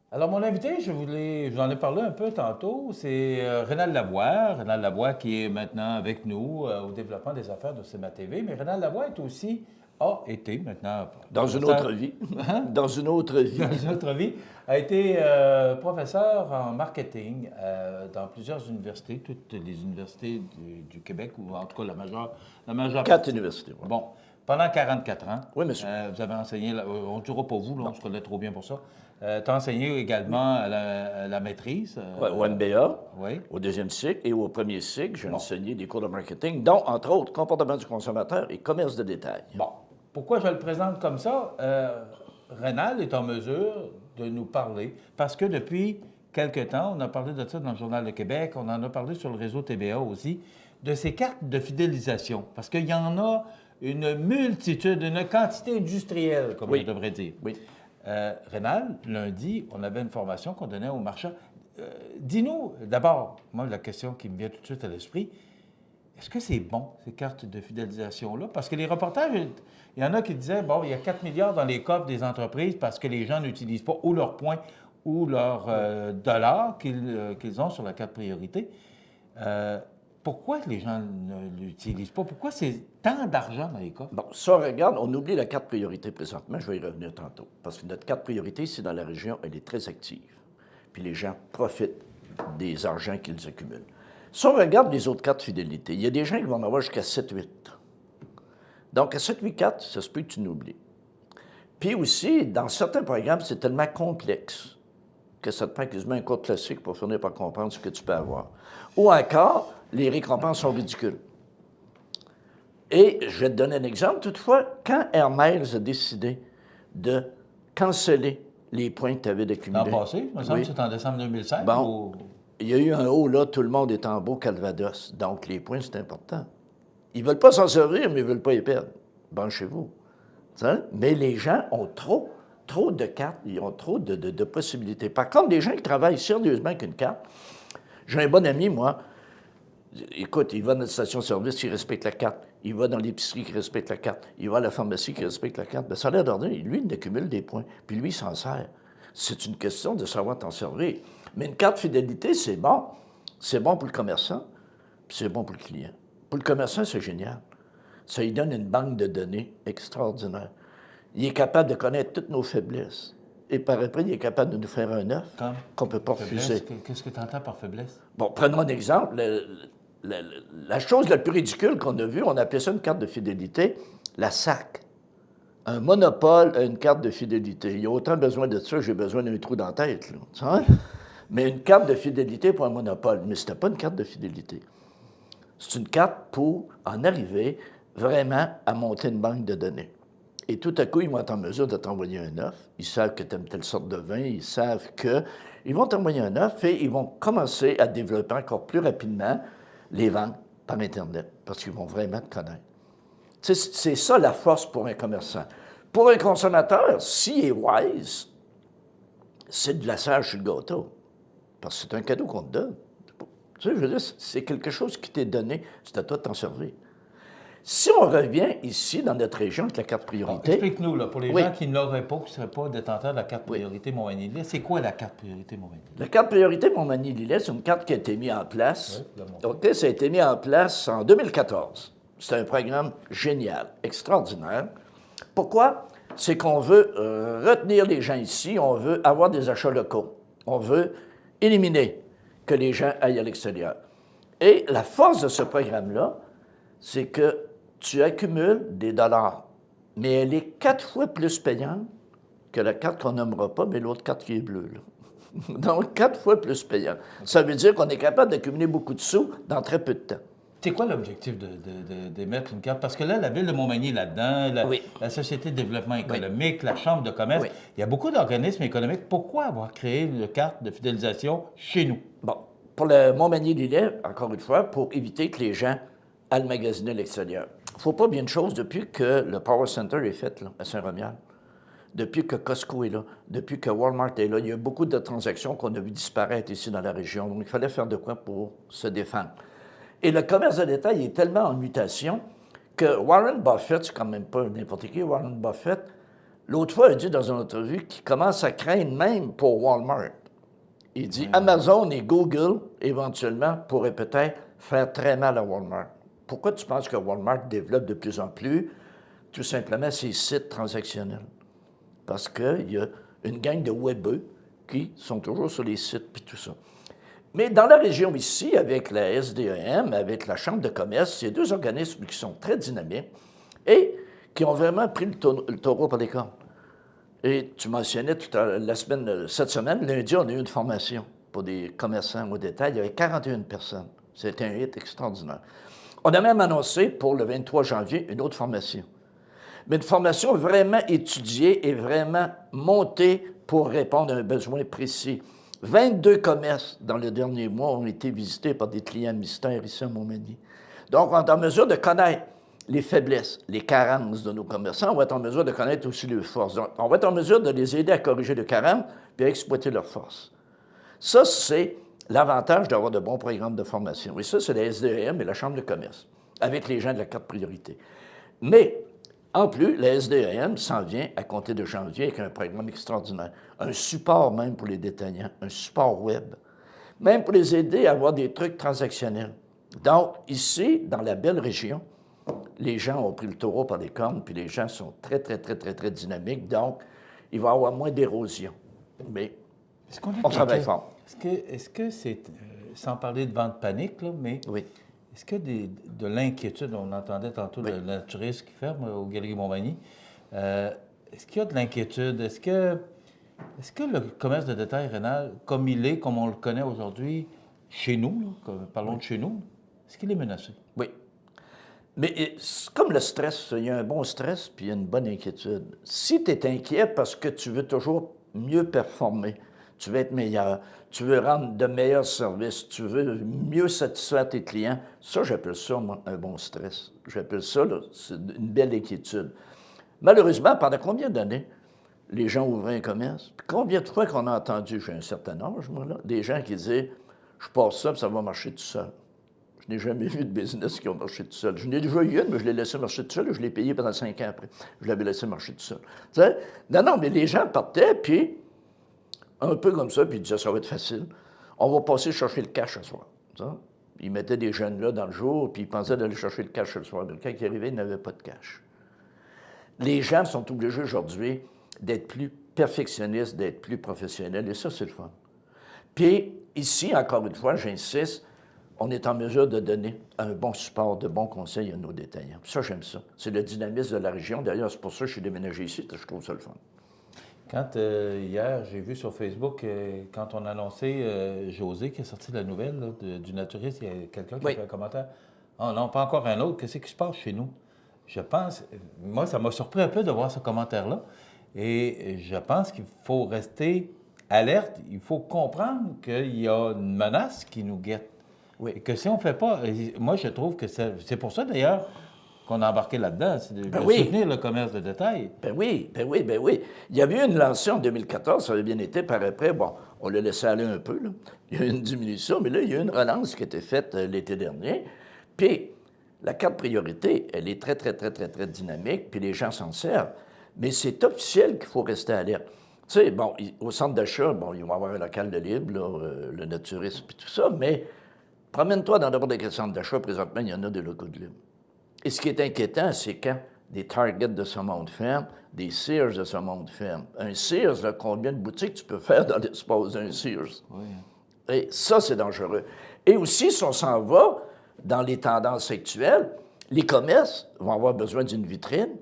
Alors, mon invité, je vous en ai parlé un peu tantôt, c'est Rénal Lavoie. Rénal Lavoie qui est maintenant avec nous au développement des affaires de CMA TV. Mais Rénal Lavoie est aussi, a été maintenant Dans une autre professeur, vie. hein, Dans une autre dans vie. une autre vie, a été professeur en marketing dans plusieurs universités, toutes les universités du Québec, ou en tout cas la majeure 4 partie. universités. Ouais. Bon, pendant 44 ans, Oui, monsieur. vous avez enseigné, on ne dira pas vous, là, on Non. se connaît trop bien pour ça. Tu as enseigné également à la maîtrise. Ouais, au MBA, Oui. au deuxième cycle et au premier cycle, j'ai Bon. enseigné des cours de marketing, dont, entre autres, comportement du consommateur et commerce de détail. Bon. Pourquoi je le présente comme ça? Rénal est en mesure de nous parler parce que depuis quelque temps, on a parlé de ça dans le Journal de Québec, on en a parlé sur le réseau TVA aussi, de ces cartes de fidélisation. Parce qu'il y en a une multitude, une quantité industrielle, comme Oui. je devrais dire. Oui. Rénal, lundi, on avait une formation qu'on donnait aux marchands. Dis-nous, d'abord, moi, la question qui me vient tout de suite à l'esprit, est-ce que c'est bon, ces cartes de fidélisation-là? Parce que les reportages, il y en a qui disaient, bon, il y a 4 milliards dans les coffres des entreprises parce que les gens n'utilisent pas ou leurs points ou leurs dollars qu'ils ont sur la carte priorité. Pourquoi les gens ne l'utilisent pas? Pourquoi c'est tant d'argent dans les coffres? Bon, ça, regarde, on oublie la carte priorité présentement, je vais y revenir tantôt. Parce que notre carte priorité, c'est dans la région, elle est très active. Puis les gens profitent des argents qu'ils accumulent. Si on regarde les autres cartes fidélité, il y a des gens qui vont en avoir jusqu'à 7-8. Donc, à 7-8 cartes, ça se peut que tu n'oublies. Puis aussi, dans certains programmes, c'est tellement complexe que ça te prend quasiment un cours classique pour finir par comprendre ce que tu peux avoir. Ou encore, les récompenses sont ridicules. Et je vais te donner un exemple. Toutefois, quand Air Miles a décidé de canceller les points que tu avais L'an d'accumuler. passé, il me semble Oui. que c'est en décembre 2016. Bon, il y a eu un haut là, tout le monde est en beau Calvados. Donc, les points, c'est important. Ils ne veulent pas s'en servir, mais ils ne veulent pas y perdre. Bon, chez vous. T'sais? Mais les gens ont trop de cartes, ils ont trop de possibilités. Par contre, des gens qui travaillent sérieusement avec une carte, j'ai un bon ami, moi, écoute, il va dans la station-service, il respecte la carte. Il va dans l'épicerie, qui respecte la carte. Il va à la pharmacie, qui respecte la carte. Bien, ça a l'air d'ordinaire. Lui, il accumule des points. Puis lui, il s'en sert. C'est une question de savoir t'en servir. Mais une carte fidélité, c'est bon. C'est bon pour le commerçant, puis c'est bon pour le client. Pour le commerçant, c'est génial. Ça lui donne une banque de données extraordinaire. Il est capable de connaître toutes nos faiblesses. Et par après, il est capable de nous faire un œuf qu'on ne peut pas refuser. Qu'est-ce que tu entends par faiblesse? Bon, prenons un exemple. La chose la plus ridicule qu'on a vue, on appelait ça une carte de fidélité, la SAC. Un monopole a une carte de fidélité. Il y a autant besoin de ça, j'ai besoin d'un trou dans la tête. Là, tu sais? Mais une carte de fidélité pour un monopole. Mais ce n'était pas une carte de fidélité. C'est une carte pour en arriver vraiment à monter une banque de données. Et tout à coup, ils vont être en mesure de t'envoyer un œuf. Ils savent que tu aimes telle sorte de vin, ils savent que... Ils vont t'envoyer un œuf et ils vont commencer à développer encore plus rapidement les ventes par Internet, parce qu'ils vont vraiment te connaître. C'est ça la force pour un commerçant. Pour un consommateur, s'il est wise, c'est de la sage sur le gâteau, parce que c'est un cadeau qu'on te donne. Tu sais, je veux dire, c'est quelque chose qui t'est donné, c'est à toi de t'en servir. Si on revient ici, dans notre région, avec la carte priorité... Explique-nous, là, pour les Oui. gens qui ne l'auraient pas, qui ne seraient pas détenteurs de la carte priorité Montmagny-Lillet, c'est quoi la carte priorité Montmagny-Lillet? La carte priorité Montmagny-Lillet, c'est une carte qui a été mise en place. Oui, la OK, ça a été mis en place en 2014. C'est un programme génial, extraordinaire. Pourquoi? C'est qu'on veut retenir les gens ici, on veut avoir des achats locaux. On veut éliminer que les gens aillent à l'extérieur. Et la force de ce programme-là, c'est que tu accumules des dollars, mais elle est 4 fois plus payante que la carte qu'on nommera pas, mais l'autre carte qui est bleue. Là. Donc, 4 fois plus payante. Ça veut dire qu'on est capable d'accumuler beaucoup de sous dans très peu de temps. C'est quoi l'objectif d'émettre une carte? Parce que là, la Ville de Montmagny est là-dedans, Oui. la Société de développement économique, la Chambre de commerce, Oui. il y a beaucoup d'organismes économiques. Pourquoi avoir créé une carte de fidélisation chez nous? Bon, pour le Montmagny-Lillet, encore une fois, pour éviter que les gens aillent magasiner à l'extérieur. Il ne faut pas bien de choses depuis que le Power Center est fait là, à Saint-Romuald, depuis que Costco est là, depuis que Walmart est là. Il y a beaucoup de transactions qu'on a vu disparaître ici dans la région. Donc, il fallait faire de quoi pour se défendre. Et le commerce de détail est tellement en mutation que Warren Buffett, c'est quand même pas n'importe qui, Warren Buffett L'autre fois, il a dit dans une entrevue qu'il commence à craindre même pour Walmart. Il dit Amazon et Google, éventuellement, pourraient peut-être faire très mal à Walmart. Pourquoi tu penses que Walmart développe de plus en plus, tout simplement, ses sites transactionnels? Parce qu'il y a une gang de webeux qui sont toujours sur les sites puis tout ça. Mais dans la région ici, avec la SDEM, avec la Chambre de commerce, c'est deux organismes qui sont très dynamiques et qui ont vraiment pris le taureau par les cornes. Et tu mentionnais cette semaine, lundi, on a eu une formation pour des commerçants au détail. Il y avait 41 personnes. C'était un hit extraordinaire. On a même annoncé pour le 23 janvier une autre formation. Mais une formation vraiment étudiée et vraiment montée pour répondre à un besoin précis. 22 commerces dans le dernier mois ont été visités par des clients mystères ici à Montmagny. Donc, on est en mesure de connaître les faiblesses, les carences de nos commerçants. On va être en mesure de connaître aussi leurs forces. Donc, on va être en mesure de les aider à corriger leurs carences et à exploiter leurs forces. Ça, c'est l'avantage d'avoir de bons programmes de formation. Et ça, c'est la SDEM et la Chambre de commerce, avec les gens de la carte priorité. Mais, en plus, la SDEM s'en vient à compter de janvier avec un programme extraordinaire. Un support même pour les détaillants, un support web, même pour les aider à avoir des trucs transactionnels. Donc, ici, dans la belle région, les gens ont pris le taureau par les cornes, puis les gens sont très, très, très, très, très dynamiques. Donc, il va y avoir moins d'érosion. Mais on travaille fort. Est-ce que c'est, sans parler de vente panique, là, mais oui. Est-ce que de l'inquiétude, on entendait tantôt le naturiste qui ferme aux Galeries Montmagny, est-ce qu'il y a de l'inquiétude? Est-ce que le commerce de détail rénal, comme il est, comme on le connaît aujourd'hui, chez nous, là, parlons de chez nous, est-ce qu'il est menacé? Oui. Mais comme le stress, il y a un bon stress puis il y a une bonne inquiétude. Si tu es inquiet parce que tu veux toujours mieux performer, tu veux être meilleur, tu veux rendre de meilleurs services, tu veux mieux satisfaire tes clients, ça, j'appelle ça, moi, un bon stress. J'appelle ça, là, c'est une belle inquiétude. Malheureusement, pendant combien d'années les gens ouvraient un commerce? Puis combien de fois qu'on a entendu, j'ai un certain âge, moi, là, des gens qui disaient « je passe ça, puis ça va marcher tout seul ». Je n'ai jamais vu de business qui ont marché tout seul. Je n'ai déjà eu une, mais je l'ai laissé marcher tout seul et je l'ai payé pendant 5 ans après. Je l'avais laissé marcher tout seul. Tu sais? Non, mais les gens partaient, puis un peu comme ça, puis ils disaient, ça va être facile. On va passer chercher le cash ce soir. Ça? Ils mettaient des jeunes là dans le jour, puis ils pensaient d'aller chercher le cash le soir. Mais quand ils arrivaient, ils n'avaient pas de cash. Les gens sont obligés aujourd'hui d'être plus perfectionnistes, d'être plus professionnels, et ça, c'est le fun. Puis ici, encore une fois, j'insiste, on est en mesure de donner un bon support, de bons conseils à nos détaillants. Ça, j'aime ça. C'est le dynamisme de la région. D'ailleurs, c'est pour ça que je suis déménagé ici, je trouve ça le fun. Quand, hier, j'ai vu sur Facebook, quand on a annoncé José qui a sorti la nouvelle là, du naturiste, il y a quelqu'un qui a fait un commentaire. « Oh non, pas encore un autre. Qu'est-ce qui se passe chez nous? » Je pense, moi, ça m'a surpris un peu de voir ce commentaire-là. Et je pense qu'il faut rester alerte. Il faut comprendre qu'il y a une menace qui nous guette. Oui. Et que si on ne fait pas, moi je trouve que c'est pour ça d'ailleurs qu'on a embarqué là-dedans, c'est de soutenir le commerce de détail. Ben oui. Il y avait eu une lancée en 2014, ça avait bien été, par après, bon, on l'a laissé aller un peu, là. Il y a eu une diminution, mais là, il y a eu une relance qui a été faite l'été dernier. Puis, la carte priorité, elle est très, très, très, très, très dynamique, puis les gens s'en servent. Mais c'est officiel qu'il faut rester alerte. Tu sais, bon, au centre d'achat, bon, ils vont avoir un local de libre, là, le naturisme, puis tout ça, mais promène-toi dans n'importe quel centre d'achat, présentement, il y en a des locaux de libre. Et ce qui est inquiétant, c'est quand des Target de ce monde ferment, des Sears de ce monde ferment. Un Sears, là, combien de boutiques tu peux faire dans l'espace d'un Sears? Oui. Et ça, c'est dangereux. Et aussi, si on s'en va dans les tendances actuelles, les commerces vont avoir besoin d'une vitrine.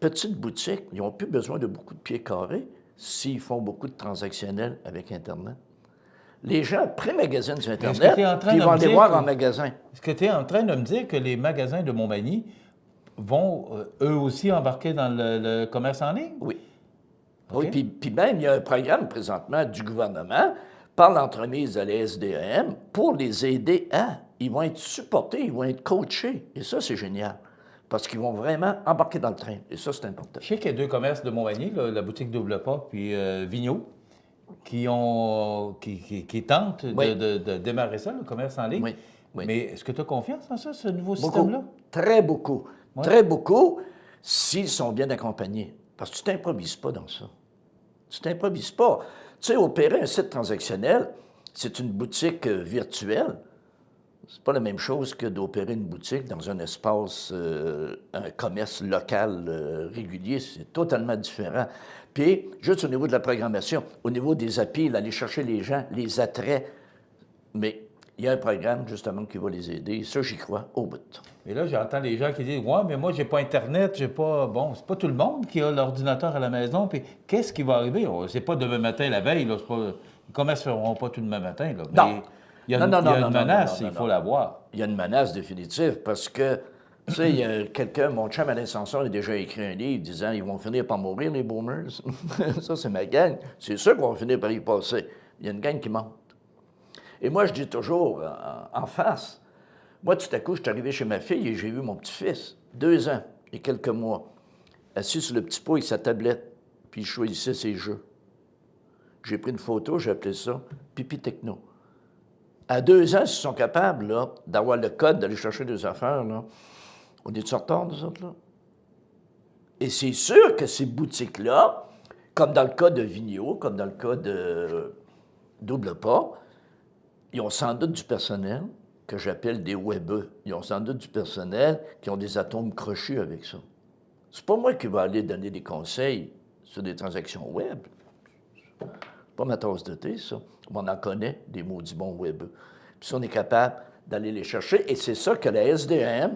Petites boutiques, ils n'ont plus besoin de beaucoup de pieds carrés s'ils font beaucoup de transactionnels avec Internet. Les gens pré-magasinent sur Internet, puis ils vont aller voir en magasin. Est-ce que tu es en train de me dire que les magasins de Montmagny vont, eux aussi, embarquer dans le commerce en ligne? Oui. Okay. Oui, puis même, il y a un programme présentement du gouvernement par l'entremise de la SDEM pour les aider à. Ils vont être supportés, ils vont être coachés. Et ça, c'est génial. Parce qu'ils vont vraiment embarquer dans le train. Et ça, c'est important. Je sais qu'il y a 2 commerces de Montmagny, là, la boutique Double Pas puis Vigneault, qui tentent de démarrer ça, le commerce en ligne. Oui. Mais est-ce que tu as confiance en ça, ce nouveau système-là? Très beaucoup. Oui. Très beaucoup, s'ils sont bien accompagnés. Parce que tu t'improvises pas dans ça. Tu t'improvises pas. Tu sais, opérer un site transactionnel, c'est une boutique virtuelle. C'est pas la même chose que d'opérer une boutique dans un espace, un commerce local régulier. C'est totalement différent. Puis, juste au niveau de la programmation, au niveau des appuis, aller chercher les gens, les attraits. Mais il y a un programme, justement, qui va les aider. Ça, j'y crois au bout. Et là, j'entends les gens qui disent « Ouais, mais moi, j'ai pas Internet, j'ai pas... » Bon, c'est pas tout le monde qui a l'ordinateur à la maison. Puis qu'est-ce qui va arriver? C'est pas demain matin, la veille. Là, pas... Les commerces ne feront pas tout demain matin. Là. Mais Non. Il y a une menace, il faut la voir. Il y a une menace définitive parce que, tu sais, il y a quelqu'un, mon chum Alain Sanson a déjà écrit un livre disant « Ils vont finir par mourir, les boomers. » Ça, c'est ma gang. C'est sûr qu'on va finir par y passer. Il y a une gang qui monte. Et moi, je dis toujours, en face, moi, tout à coup, je suis arrivé chez ma fille et j'ai vu mon petit-fils, 2 ans et quelques mois, assis sur le petit pot avec sa tablette, puis il choisissait ses jeux. J'ai pris une photo, j'ai appelé ça « Pipi Techno ». À 2 ans, ils sont capables là, d'avoir le code, d'aller chercher des affaires. Là. On est-tu en retard, nous autres, là? Et c'est sûr que ces boutiques-là, comme dans le cas de Vigneault, comme dans le cas de Double Pas, ils ont sans doute du personnel que j'appelle des webeux. Ils ont sans doute du personnel qui ont des atomes crochus avec ça. C'est pas moi qui vais aller donner des conseils sur des transactions web. C'est pas ma tasse de thé, ça. On en connaît des maudits bons webeux. Puis ça, on est capable d'aller les chercher. Et c'est ça que la SDM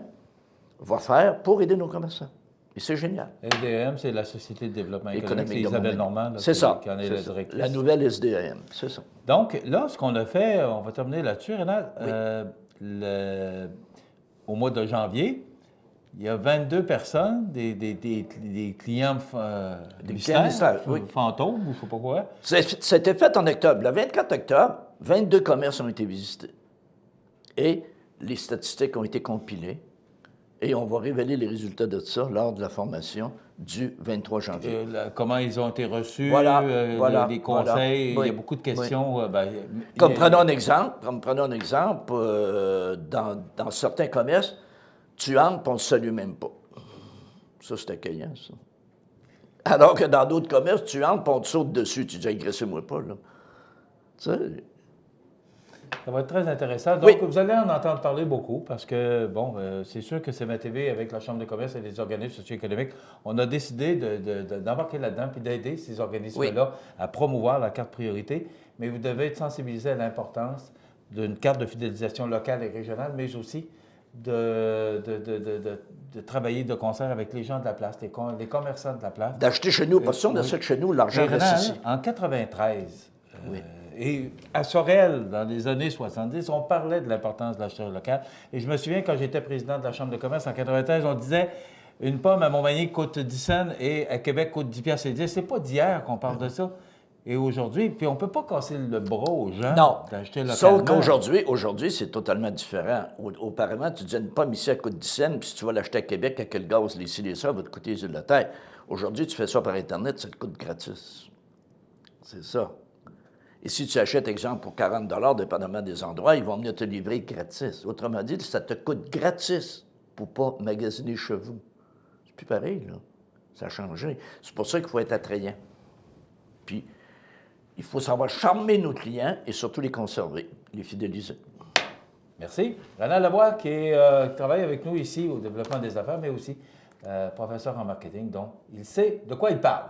va faire pour aider nos commerçants. Et c'est génial. SDM, c'est la Société de développement économique. C'est Isabelle Normand c'est ça. Qui en est la directrice. La nouvelle SDM, c'est ça. Donc, là, ce qu'on a fait, on va terminer là-dessus, Rénal. Oui. Au mois de janvier, il y a 22 personnes, des clients mystères, oui. fantômes, ou je ne sais pas quoi. C'était fait en octobre. Le 24 octobre, 22 commerces ont été visités. Et les statistiques ont été compilées. Et on va révéler les résultats de ça lors de la formation du 23 janvier. Comment ils ont été reçus, les conseils, oui, il y a beaucoup de questions. Oui. Ben, prenons un exemple, dans certains commerces, tu entres et on ne te salue même pas. Ça, c'est accueillant, ça. Alors que dans d'autres commerces, tu entres et on te saute dessus. Tu dis, agressez-moi pas, là. Tu sais. Ça va être très intéressant. Donc, vous allez en entendre parler beaucoup parce que, bon, c'est sûr que CMA-TV, avec la Chambre de commerce et les organismes socio-économiques, on a décidé d'embarquer là-dedans puis d'aider ces organismes-là à promouvoir la carte priorité. Mais vous devez être sensibilisé à l'importance d'une carte de fidélisation locale et régionale, mais aussi de travailler de concert avec les gens de la place, les commerçants de la place. D'acheter chez nous, parce qu'on achète chez nous, l'argent reste ici. En 93, et à Sorel, dans les années 70, on parlait de l'importance de l'acheteur local. Et je me souviens, quand j'étais président de la Chambre de commerce en 93, on disait une pomme à Montmagny coûte 10 cents et à Québec coûte 10 piastres. C'est pas d'hier qu'on parle de ça. Et aujourd'hui, puis on ne peut pas casser le bras aux gens d'acheter localement. Sauf qu'aujourd'hui, c'est totalement différent. Auparavant, tu disais une pomme ici, elle coûte 10 cents, puis si tu vas l'acheter à Québec, avec le gaz, les ci, les ça, va te coûter les yeux de la tête. Aujourd'hui, tu fais ça par Internet, ça te coûte gratis. C'est ça. Et si tu achètes, exemple, pour 40 $, dépendamment des endroits, ils vont venir te livrer gratis. Autrement dit, ça te coûte gratis pour ne pas magasiner chez vous. C'est plus pareil, là. Ça a changé. C'est pour ça qu'il faut être attrayant. Puis, il faut savoir charmer nos clients et surtout les conserver, les fidéliser. Merci. Rénal Lavoie, qui travaille avec nous ici au développement des affaires, mais aussi professeur en marketing, donc il sait de quoi il parle.